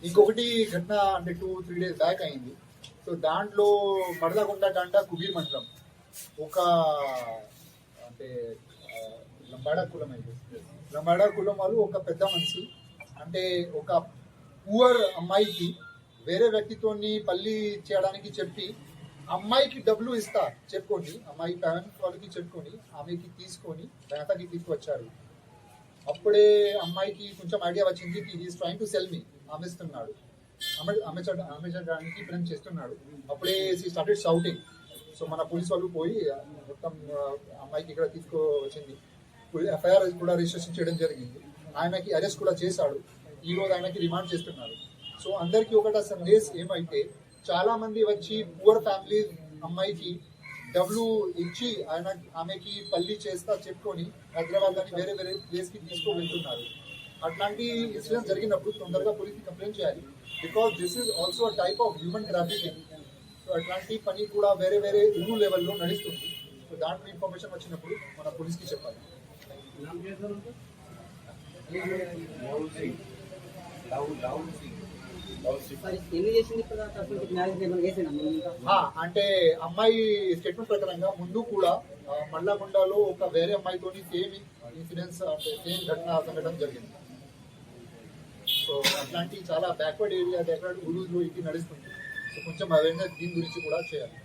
ఇంకొకటి ఘటన అంటే 2-3 days బ్యాక్ అయింది. సో దాంట్లో మడలగుంట టాండా కుబీర్ మండలం ఒక అంటే లంబాడా కులం అయితే లంబాడా కులం వాళ్ళు ఒక పెద్ద మనిషి అంటే ఒక పూర్ అమ్మాయికి వేరే వ్యక్తితోని పల్లి చేయడానికి చెప్పి అమ్మాయికి డబ్బులు ఇస్తా చెప్పుకొని అమ్మాయి పేరెంట్స్ వాళ్ళకి చెప్పుకొని ఆమెకి తీసుకొని బేతకి తీసుకొచ్చారు. అప్పుడే అమ్మాయికి కొంచెం ఐడియా వచ్చింది is trying to sell me, అమ్మేస్తున్నాడు, అమ్మేయడానికి ప్లాన్ చేస్తున్నాడు. అప్పుడే స్టార్టెడ్ షౌటింగ్. సో మన పోలీస్ వాళ్ళు పోయి మొత్తం అమ్మాయికి ఇక్కడ తీసుకువచ్చింది. ఎఫ్ఐఆర్ కూడా రిజిస్ట్రేషన్ చేయడం జరిగింది. ఆయనకి అరెస్ట్ కూడా చేశాడు. ఈ రోజు ఆయనకి రిమాండ్ చేస్తున్నారు. సో అందరికీ ఒకట సందేశం ఏమైతే చాలా మంది వచ్చి పూర్ ఫ్యామిలీ అమ్మాయికి డబ్బులు ఇచ్చి ఆమెకి పల్లి చేస్తా చెప్పుకొని హైదరాబాద్ అని వేరే వేరే ప్లేస్కి తీసుకువెళ్తున్నారు. అట్లాంటి ఇన్సిడెంట్ జరిగినప్పుడు తొందరగా పోలీస్కి కంప్లైంట్ చేయాలి. Because this is also type of human trafficking. So అట్లాంటి పని కూడా వేరే వేరే ఊరు లెవెల్లో నడుస్తుంది. సో దాంట్లో ఇన్ఫర్మేషన్ వచ్చినప్పుడు మన పోలీస్కి చెప్పాలి. అంటే అమ్మాయి స్టేట్మెంట్ ప్రకారంగా ముందు కూడా మల్లగుండలో ఒక వేరే అమ్మాయితోని సేమ్ ఇన్సిడెంట్స్ అంటే సేమ్ సంఘటన జరిగింది. సో అట్లాంటి చాలా బ్యాక్వర్డ్ ఏరియా బ్యాక్వర్డ్ ఊళ్ళో ఇది నడుస్తుంది. సో కొంచెం అవేర్నెస్ దీని గురించి కూడా చేయాలి.